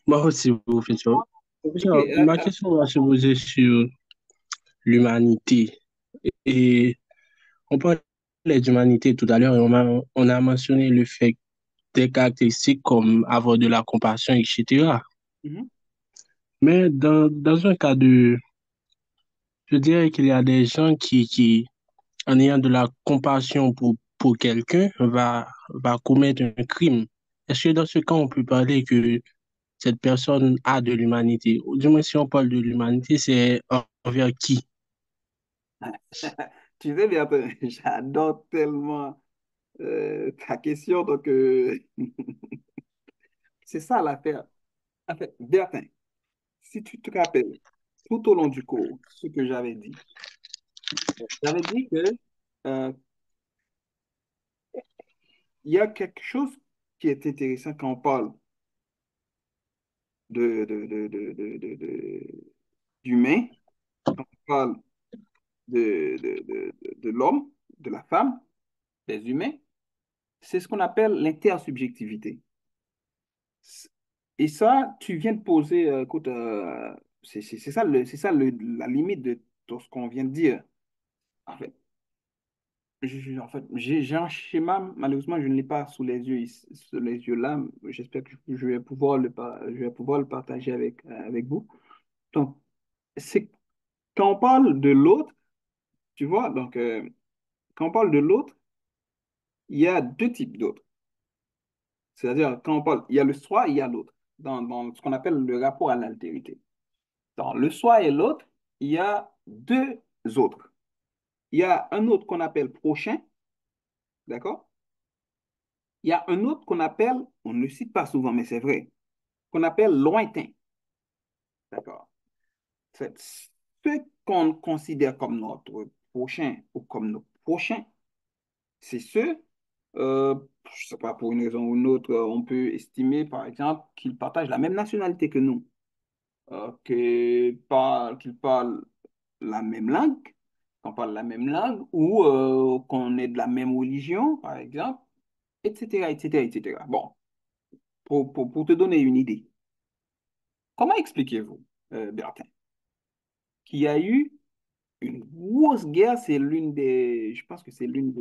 Moi aussi, professeur. Ok, Professeur, ma question va se poser sur l'humanité. Et on parlait d'humanité tout à l'heure et on a mentionné le fait des caractéristiques comme avoir de la compassion, etc. mhm. Mais dans un cas je dirais qu'il y a des gens qui, en ayant de la compassion pour quelqu'un, va commettre un crime. Est-ce que dans ce cas, on peut parler que cette personne a de l'humanité? Ou du moins, si on parle de l'humanité, c'est envers qui? Tu sais bien, j'adore tellement ta question, donc c'est ça l'affaire. En fait, Bertin, si tu te rappelles, tout au long du cours, ce que j'avais dit que euh, il y a quelque chose qui est intéressant quand on parle d'humain, quand on parle de l'homme, de la femme, des humains, c'est ce qu'on appelle l'intersubjectivité. Et ça, tu viens de poser, écoute, c'est ça, la limite de tout ce qu'on vient de dire. En fait, j'ai un schéma, malheureusement, je ne l'ai pas sous les yeux, sous les yeux là. J'espère que je vais pouvoir je vais pouvoir le partager avec vous. Donc, c'est quand on parle de l'autre, tu vois, donc, quand on parle de l'autre, il y a deux types d'autres. C'est-à-dire, quand on parle, il y a le soi et il y a l'autre, dans ce qu'on appelle le rapport à l'altérité. Dans le soi et l'autre, il y a deux autres. Il y a un autre qu'on appelle prochain, d'accord? Il y a un autre qu'on appelle, on ne le cite pas souvent, mais c'est vrai, qu'on appelle lointain, d'accord? C'est ce qu'on considère comme notre prochain ou comme nos prochains, c'est ceux, je ne sais pas, pour une raison ou une autre, on peut estimer, par exemple, qu'ils partagent la même nationalité que nous, qu'ils parlent la même langue, qu'on parle la même langue, ou qu'on est de la même religion, par exemple, etc., etc., etc. Bon, pour te donner une idée, comment expliquez-vous, Bertin, qu'il y a eu une grosse guerre, c'est l'une des, je pense que c'est l'une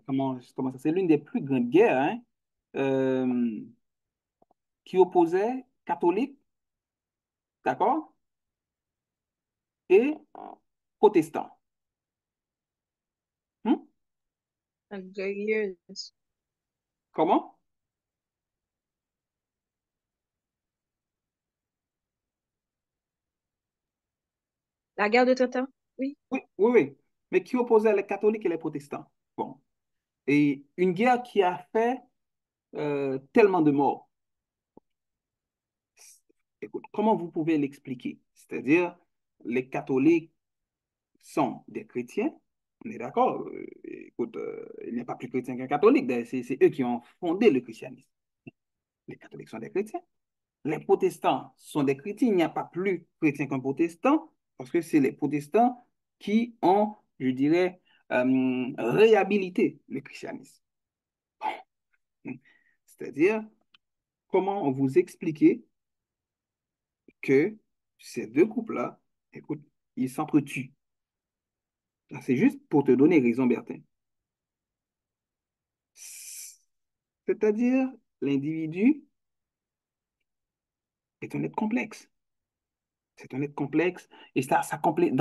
comment ça, c'est l'une des plus grandes guerres, hein, euh, qui opposait catholiques, d'accord, et protestants. Hmm? Glorieuse. Comment? La guerre de 30 ans? Oui. Oui, oui, oui, mais qui opposait les catholiques et les protestants. Bon, et une guerre qui a fait tellement de morts. Écoute, comment vous pouvez l'expliquer? C'est-à-dire, les catholiques sont des chrétiens, on est d'accord? Écoute, il n'y a pas plus chrétien qu'un catholique, d'ailleurs, c'est eux qui ont fondé le christianisme. Les catholiques sont des chrétiens. Les protestants sont des chrétiens, il n'y a pas plus chrétien qu'un protestant, parce que c'est les protestants qui ont, je dirais, réhabilité le christianisme. C'est-à-dire, comment vous expliquez que ces deux groupes-là, écoute, ils s'entretuent. C'est juste pour te donner raison, Bertin. C'est-à-dire, l'individu est un être complexe. C'est un être complexe et dans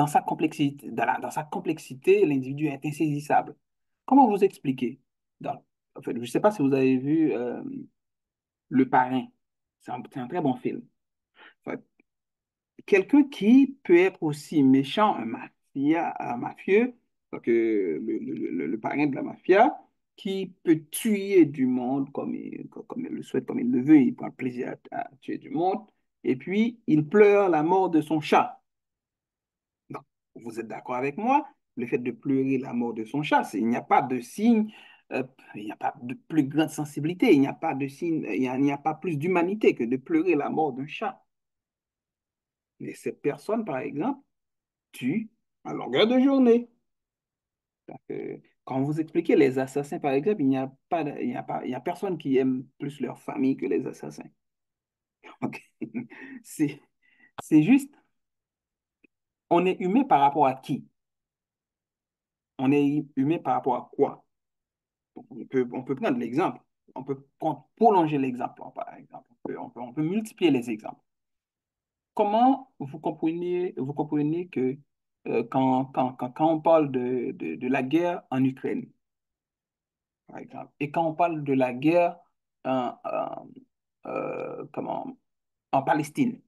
sa complexité, dans sa complexité, l'individu est insaisissable. Comment vous expliquer? En fait, je ne sais pas si vous avez vu Le Parrain. C'est un très bon film. En fait, quelqu'un qui peut être aussi méchant, un mafieux, donc, le parrain de la mafia, qui peut tuer du monde comme il le souhaite, comme il le veut, il prend plaisir à tuer du monde, et puis il pleure la mort de son chat. Donc, vous êtes d'accord avec moi? Le fait de pleurer la mort de son chat, il n'y a pas de signe, euh, il n'y a pas de plus grande sensibilité, il n'y a pas de signe, il n'y a pas plus d'humanité que de pleurer la mort d'un chat. Mais cette personne, par exemple, tue à longueur de journée. Quand vous expliquez les assassins, par exemple, il n'y a pas, il n'y a pas, il y a personne qui aime plus leur famille que les assassins. Ok. C'est, c'est juste, on est humain par rapport à qui? On est humain par rapport à quoi? On peut prendre l'exemple. On peut prolonger l'exemple, par exemple. On peut multiplier les exemples. Comment vous comprenez que quand on parle de la guerre en Ukraine, par exemple, et quand on parle de la guerre en, comment, en Palestine,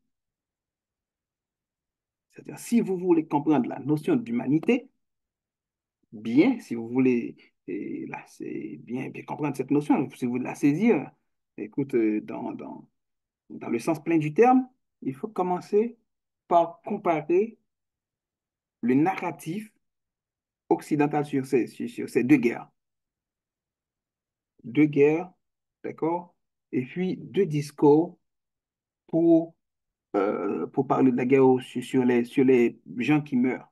c'est-à-dire si vous voulez comprendre la notion d'humanité, bien, si vous voulez là, c'est bien comprendre cette notion, si vous voulez la saisir, écoute, dans le sens plein du terme, il faut commencer par comparer le narratif occidental sur ces deux guerres. Deux guerres, d'accord? Et puis deux discours pour, pour parler de la guerre sur les gens qui meurent.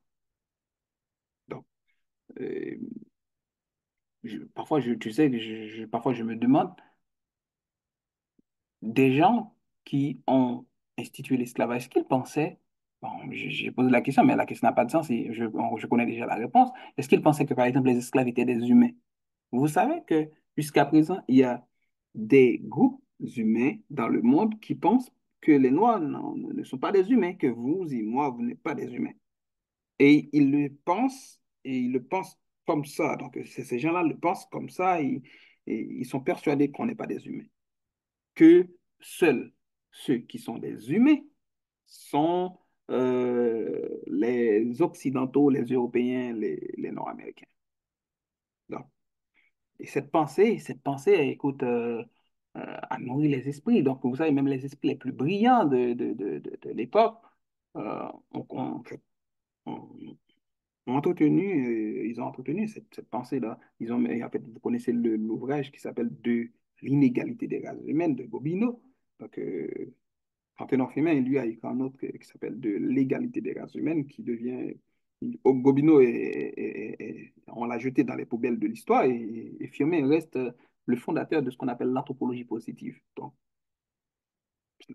Donc, euh, parfois, tu sais, parfois je me demande, des gens qui ont institué l'esclavage, est-ce qu'ils pensaient, bon, j'ai posé la question, mais la question n'a pas de sens et je connais déjà la réponse, est-ce qu'ils pensaient que, par exemple, les esclaves étaient des humains? Vous savez que jusqu'à présent, il y a des groupes humains dans le monde qui pensent que les Noirs ne sont pas des humains, que vous et moi, vous n'êtes pas des humains. Et ils le pensent comme ça. Donc, ces gens-là le pensent comme ça et ils sont persuadés qu'on n'est pas des humains. Que seuls ceux qui sont des humains sont les Occidentaux, les Européens, les Nord-Américains. Donc, et cette pensée, écoute, a nourri les esprits. Donc, vous savez, même les esprits les plus brillants de l'époque ont, ont- ils ont entretenu cette pensée-là. En fait, vous connaissez l'ouvrage qui s'appelle De l'inégalité des races humaines de Gobineau. Donc, Anténor Firmin, lui, a écrit un autre qui s'appelle De l'égalité des races humaines, qui devient. Gobineau, on l'a jeté dans les poubelles de l'histoire et Firmin reste le fondateur de ce qu'on appelle l'anthropologie positive. Donc, je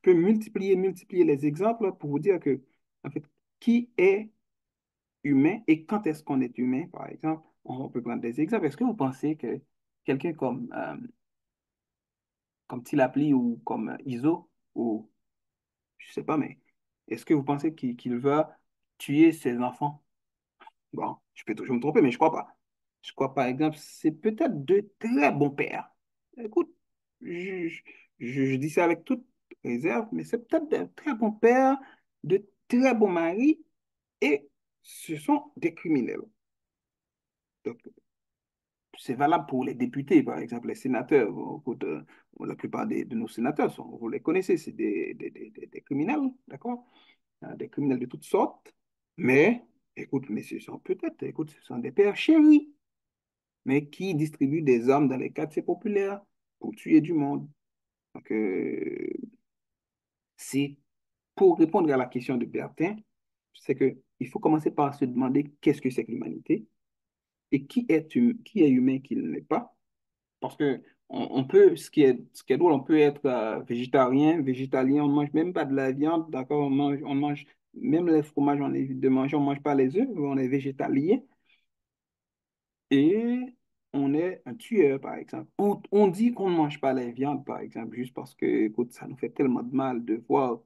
peux multiplier les exemples pour vous dire que, en fait, qui est humain et quand est-ce qu'on est humain, par exemple, on peut prendre des exemples. Est-ce que vous pensez que quelqu'un comme Tilapli ou comme Iso, ou je sais pas, mais est-ce que vous pensez qu'il va tuer ses enfants? Bon, je peux toujours me tromper, mais je crois pas. Je crois, par exemple, c'est peut-être de très bons pères. Écoute, je, je, je dis ça avec toute réserve, mais c'est peut-être de très bons pères, de très bons maris, et ce sont des criminels. Donc, c'est valable pour les députés, par exemple, les sénateurs. Bon, écoute, la plupart de nos sénateurs, vous les connaissez, c'est des criminels, d'accord? Des criminels de toutes sortes. Mais, écoute, mais ce sont des pères chéris, mais qui distribuent des armes dans les quartiers populaires pour tuer du monde. Donc, c'est pour répondre à la question de Bertin, c'est que il faut commencer par se demander qu'est-ce que c'est que l'humanité et qui est humain, qui ne l'est pas. Parce que on peut, ce qui est drôle, on peut être végétarien, végétalien, on ne mange même pas de la viande, d'accord, on mange même les fromages, on évite de manger, on ne mange pas les œufs, on est végétalien et on est un tueur, par exemple. On dit qu'on ne mange pas les viandes, par exemple, juste parce que, écoute, ça nous fait tellement de mal de voir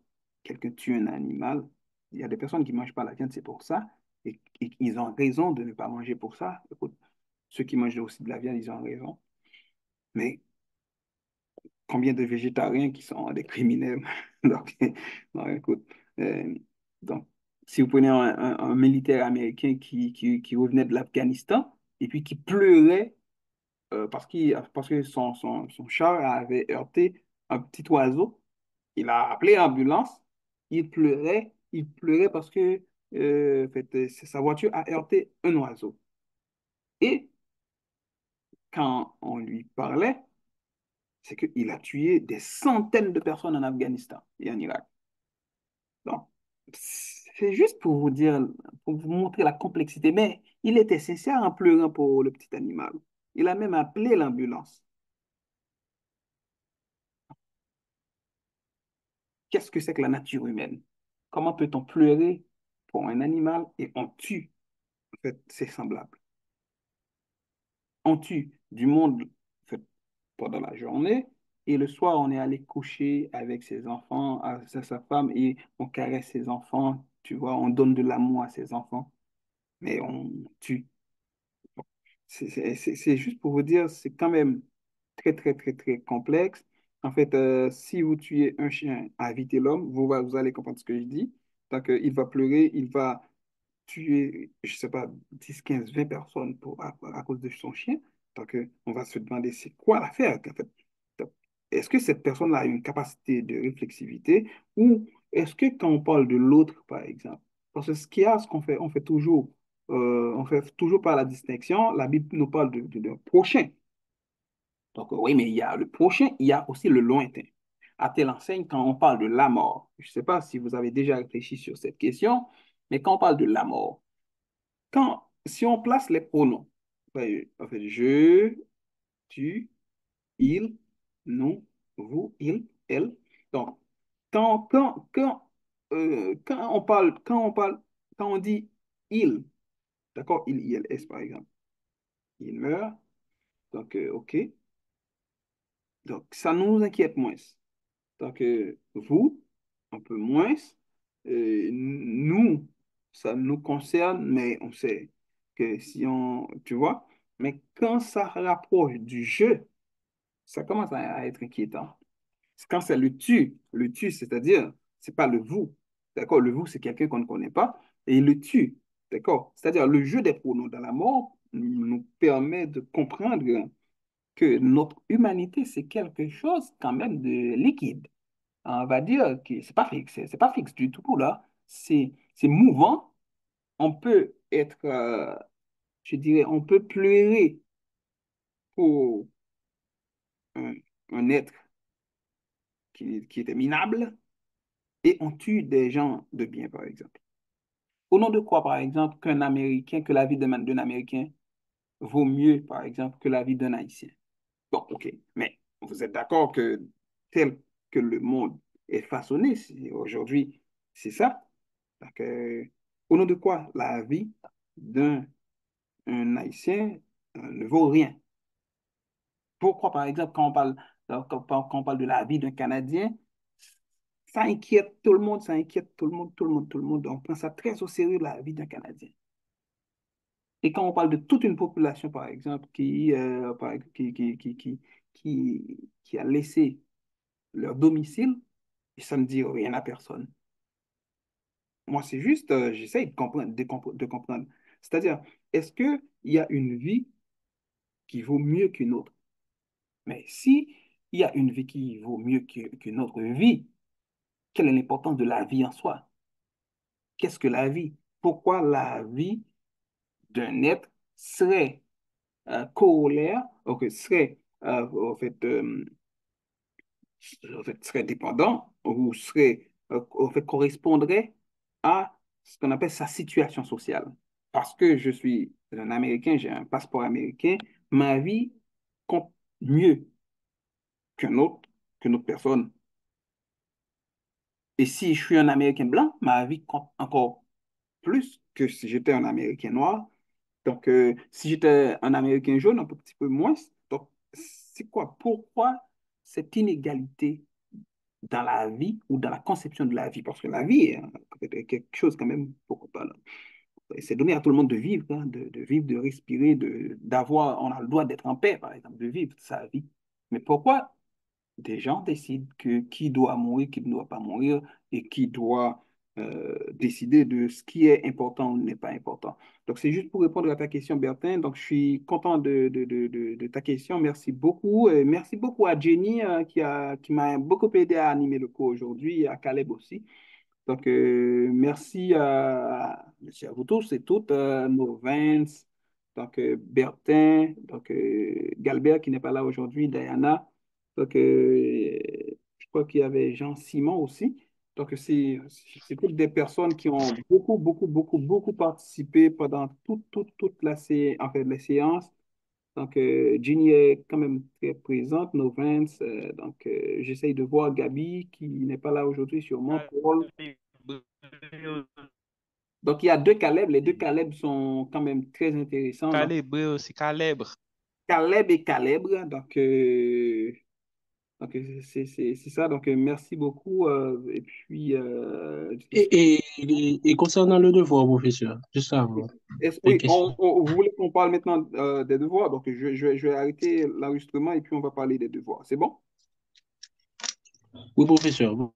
quelqu'un tuer un animal. Il y a des personnes qui ne mangent pas la viande, c'est pour ça, et ils ont raison de ne pas manger pour ça. Écoute, ceux qui mangent aussi de la viande, ils ont raison. Mais combien de végétariens qui sont des criminels? Donc, non, écoute, euh, donc, si vous prenez un militaire américain qui revenait de l'Afghanistan et puis qui pleurait parce que son char avait heurté un petit oiseau, il a appelé l'ambulance, il pleurait parce que en fait, sa voiture a heurté un oiseau. Et quand on lui parlait, c'est qu'il a tué des centaines de personnes en Afghanistan et en Irak. Donc, c'est juste pour vous dire, pour vous montrer la complexité. Mais il était sincère en pleurant pour le petit animal. Il a même appelé l'ambulance. Qu'est-ce que c'est que la nature humaine? Comment peut-on pleurer pour un animal et on tue, en fait, ses semblables? On tue du monde, en fait, pendant la journée et le soir, on est allé coucher avec ses enfants, sa femme et on caresse ses enfants, tu vois, on donne de l'amour à ses enfants, mais on tue. C'est juste pour vous dire, c'est quand même très, très, très, très complexe. En fait, si vous tuez un chien à éviter l'homme, vous allez comprendre ce que je dis. Donc, il va pleurer, il va tuer, je sais pas, 10 15 20 personnes à cause de son chien. Donc, on va se demander, c'est quoi l'affaire, en fait? Donc, est-ce que cette personne-là a une capacité de réflexivité ou est-ce que quand on parle de l'autre, par exemple, parce que ce qu'il y a, ce qu'on fait, on fait toujours par la distinction, la Bible nous parle d'un prochain. Donc, oui, mais il y a le prochain, il y a aussi le lointain. À telle enseigne, quand on parle de la mort, je ne sais pas si vous avez déjà réfléchi sur cette question, mais quand on parle de la mort, si on place les pronoms, en fait, je, tu, il, nous, vous, il, elle. Donc, quand on dit il, d'accord, il, elle, est par exemple, il meurt, donc, OK, donc ça nous inquiète moins. Donc, vous, un peu moins. Nous, ça nous concerne, mais on sait que si on, tu vois, mais quand ça rapproche du jeu, ça commence à être inquiétant. Quand c'est le tu, c'est-à-dire, c'est pas le vous. D'accord? Le vous, c'est quelqu'un qu'on ne connaît pas. Et le tu, d'accord? C'est-à-dire, le jeu des pronoms dans la mort nous permet de comprendre que notre humanité, c'est quelque chose quand même de liquide. On va dire que c'est pas fixe, c'est pas fixe du tout là. C'est mouvant. On peut être, je dirais, on peut pleurer pour un, un être qui était minable et on tue des gens de bien, par exemple. Au nom de quoi, par exemple, que la vie d'un Américain vaut mieux, par exemple, que la vie d'un Haïtien? Bon, OK, mais vous êtes d'accord que tel que le monde est façonné aujourd'hui, c'est ça? Donc, au nom de quoi la vie d'un un Haïtien ne vaut rien? Pourquoi, par exemple, quand on parle de la vie d'un Canadien, ça inquiète tout le monde, ça inquiète tout le monde, tout le monde, tout le monde. On prend ça très au sérieux, la vie d'un Canadien. Et quand on parle de toute une population, par exemple, qui a laissé leur domicile, ça ne dit rien à personne. Moi, c'est juste, j'essaie de comprendre, de comprendre. C'est-à-dire, est-ce qu'il y a une vie qui vaut mieux qu'une autre? Mais si il y a une vie qui vaut mieux qu'une autre vie, quelle est l'importance de la vie en soi? Qu'est-ce que la vie? Pourquoi la vie d'un être serait corollaire, ok, serait en fait, serait dépendant ou serait, en fait, correspondrait à ce qu'on appelle sa situation sociale. Parce que je suis un Américain, j'ai un passeport américain, ma vie compte mieux qu'un autre, qu'une autre personne. Et si je suis un Américain blanc, ma vie compte encore plus que si j'étais un Américain noir. Donc, si j'étais un Américain jaune, un petit peu moins. Donc, c'est quoi? Pourquoi cette inégalité dans la vie ou dans la conception de la vie? Parce que la vie est quelque chose quand même, pourquoi pas, là. C'est donné à tout le monde de vivre, hein, de vivre, de respirer, d'avoir, on a le droit d'être en paix, par exemple, de vivre sa vie. Mais pourquoi des gens décident que qui doit mourir, qui ne doit pas mourir et qui doit décider de ce qui est important ou n'est pas important. Donc, c'est juste pour répondre à ta question, Bertin. Donc, je suis content de ta question. Merci beaucoup. Et merci beaucoup à Jenny qui m'a beaucoup aidé à animer le cours aujourd'hui et à Caleb aussi. Donc, merci à vous tous et toutes, nos Vince, donc Bertin, donc Galbert qui n'est pas là aujourd'hui, Diana. Donc, je crois qu'il y avait Jean-Simon aussi. Donc, c'est toutes des personnes qui ont beaucoup participé pendant toute la en fait, les séances. Donc, Ginny est quand même très présente, No Vance. Donc, j'essaye de voir Gabi qui n'est pas là aujourd'hui, sûrement Paul. Donc, il y a deux Caleb. Les deux Caleb sont quand même très intéressants. Donc, Calibre aussi, calibre. Caleb et Caleb. Donc, c'est ça. Donc, merci beaucoup. Et puis, Et concernant le devoir, professeur, juste avant, une oui, question. vous voulez qu'on parle maintenant des devoirs. Donc, je vais arrêter l'enregistrement et puis on va parler des devoirs. C'est bon? Oui, professeur.